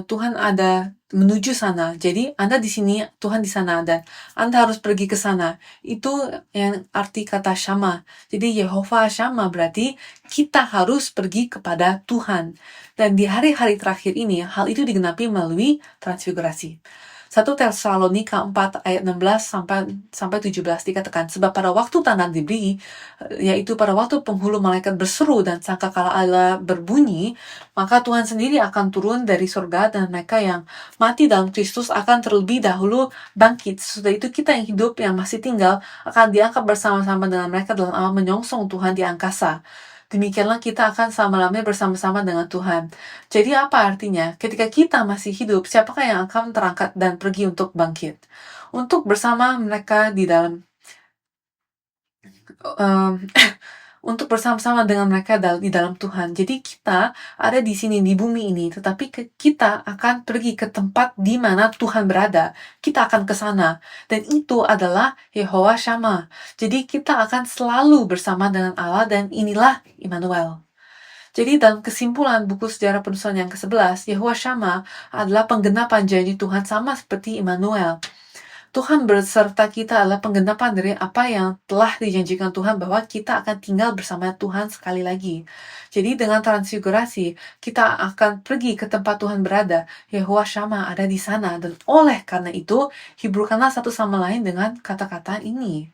Tuhan ada menuju sana. Jadi Anda di sini, Tuhan di sana, dan Anda harus pergi ke sana. Itu yang arti kata Shammah. Jadi Yehova Shammah berarti kita harus pergi kepada Tuhan. Dan di hari-hari terakhir ini, hal itu digenapi melalui transfigurasi. 1 Tesalonika 4 ayat 16 sampai 17 dikatakan, sebab pada waktu tanda diberi, yaitu pada waktu penghulu malaikat berseru dan sangkakala Allah berbunyi, maka Tuhan sendiri akan turun dari surga, dan mereka yang mati dalam Kristus akan terlebih dahulu bangkit. Sesudah itu kita yang hidup, yang masih tinggal, akan diangkat bersama-sama dengan mereka dalam awan menyongsong Tuhan di angkasa. Demikianlah kita akan selama-lamanya bersama-sama dengan Tuhan. Jadi apa artinya? Ketika kita masih hidup, siapakah yang akan terangkat dan pergi untuk bangkit? Untuk bersama mereka di dalam untuk bersama-sama dengan mereka di dalam Tuhan. Jadi kita ada di sini di bumi ini, tetapi kita akan pergi ke tempat di mana Tuhan berada. Kita akan ke sana, dan itu adalah Yehowa Shammah. Jadi kita akan selalu bersama dengan Allah, dan inilah Immanuel. Jadi dalam kesimpulan buku sejarah penulisan yang ke-11, Yehowa Shammah adalah penggenapan janji Tuhan sama seperti Immanuel. Tuhan berserta kita adalah penggenapan dari apa yang telah dijanjikan Tuhan, bahwa kita akan tinggal bersama Tuhan sekali lagi. Jadi dengan transfigurasi, kita akan pergi ke tempat Tuhan berada. Yehowa Shammah ada di sana, dan oleh karena itu, hiburkanlah satu sama lain dengan kata-kata ini.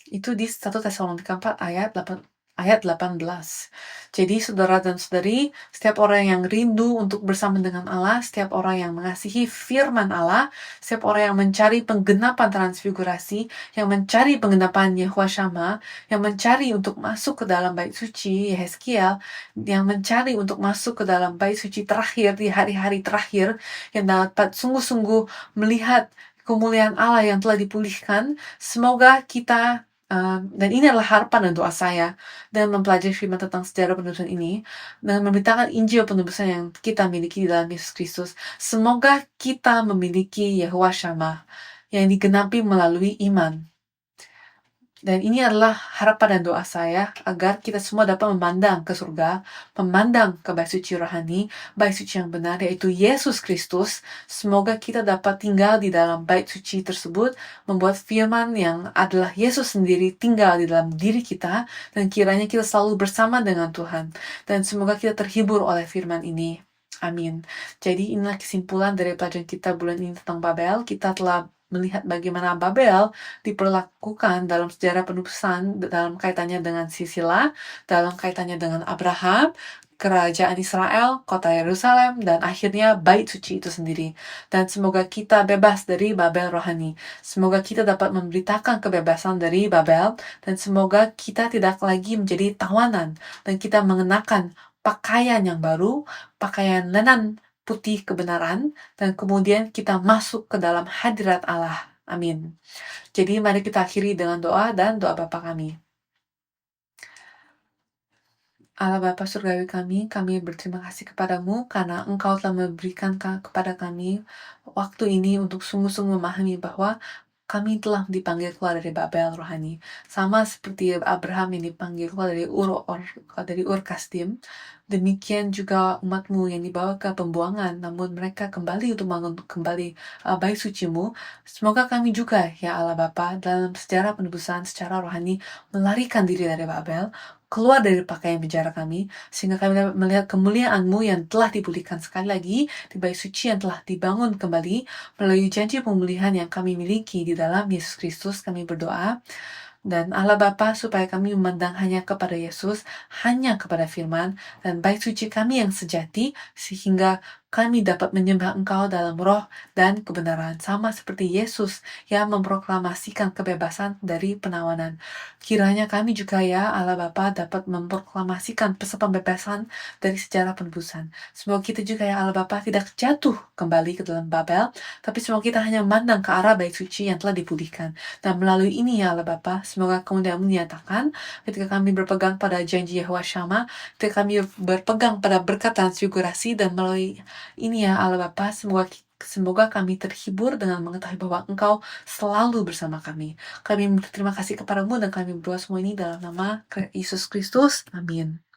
Itu di 1 Tesalonika 4 ayat 18. Jadi saudara dan saudari, setiap orang yang rindu untuk bersama dengan Allah, setiap orang yang mengasihi firman Allah, setiap orang yang mencari penggenapan transfigurasi, yang mencari penggenapan Yehowa Shammah, yang mencari untuk masuk ke dalam bait suci Yehezkiel, yang mencari untuk masuk ke dalam bait suci terakhir di hari-hari terakhir, yang dapat sungguh-sungguh melihat kemuliaan Allah yang telah dipulihkan, semoga kita dan ini adalah harapan dan doa saya dengan mempelajari firman tentang sejarah penubusan ini, dan memberitakan Injil penubusan yang kita miliki di dalam Yesus Kristus. Semoga kita memiliki Yehowa Shammah yang digenapi melalui iman. Dan ini adalah harapan dan doa saya, agar kita semua dapat memandang ke surga, memandang ke bait suci rohani, bait suci yang benar, yaitu Yesus Kristus. Semoga kita dapat tinggal di dalam bait suci tersebut, membuat firman yang adalah Yesus sendiri tinggal di dalam diri kita, dan kiranya kita selalu bersama dengan Tuhan. Dan semoga kita terhibur oleh firman ini. Amin. Jadi inilah kesimpulan dari pelajaran kita bulan ini tentang Babel. Kita telah melihat bagaimana Babel diperlakukan dalam sejarah penubusan, dalam kaitannya dengan Sisila, dalam kaitannya dengan Abraham, kerajaan Israel, kota Yerusalem, dan akhirnya bait suci itu sendiri. Dan semoga kita bebas dari Babel rohani. Semoga kita dapat memberitakan kebebasan dari Babel, dan semoga kita tidak lagi menjadi tawanan, dan kita mengenakan pakaian yang baru, pakaian lenan putih kebenaran, dan kemudian kita masuk ke dalam hadirat Allah. Amin. Jadi mari kita akhiri dengan doa dan doa Bapa kami. Allah Bapa surgawi kami berterima kasih kepadamu karena Engkau telah memberikan kepada kami waktu ini untuk sungguh-sungguh memahami bahwa kami telah dipanggil keluar dari Babel rohani. Sama seperti Abraham yang dipanggil keluar dari Ur Kasdim, demikian juga umatmu yang dibawa ke pembuangan, namun mereka kembali untuk bangun kembali bait sucimu. Semoga kami juga, ya Allah Bapa, dalam sejarah penebusan secara rohani, melarikan diri dari Babel, keluar dari pakaian penjara kami, sehingga kami dapat melihat kemuliaan-Mu yang telah dipulihkan sekali lagi, di bait suci yang telah dibangun kembali, melalui janji pemulihan yang kami miliki di dalam Yesus Kristus. Kami berdoa, dan Allah Bapa, supaya kami memandang hanya kepada Yesus, hanya kepada firman, dan bait suci kami yang sejati, sehingga kami dapat menyembah Engkau dalam roh dan kebenaran, sama seperti Yesus yang memproklamasikan kebebasan dari penawanan. Kiranya kami juga, ya Allah Bapa, dapat memproklamasikan pembebasan dari sejarah penebusan. Semoga kita juga, ya Allah Bapa, tidak jatuh kembali ke dalam Babel, tapi semoga kita hanya memandang ke arah bait suci yang telah dipulihkan. Dan melalui ini, ya Allah Bapa, semoga kemudian menyatakan ketika kami berpegang pada janji Yahwa Shama, ketika kami berpegang pada berkat transfigurasi, dan melalui ini, ya Allah Bapa, semoga kami terhibur dengan mengetahui bahwa Engkau selalu bersama kami. Kami berterima kasih kepadamu, dan kami berdoa semua ini dalam nama Yesus Kristus. Amin.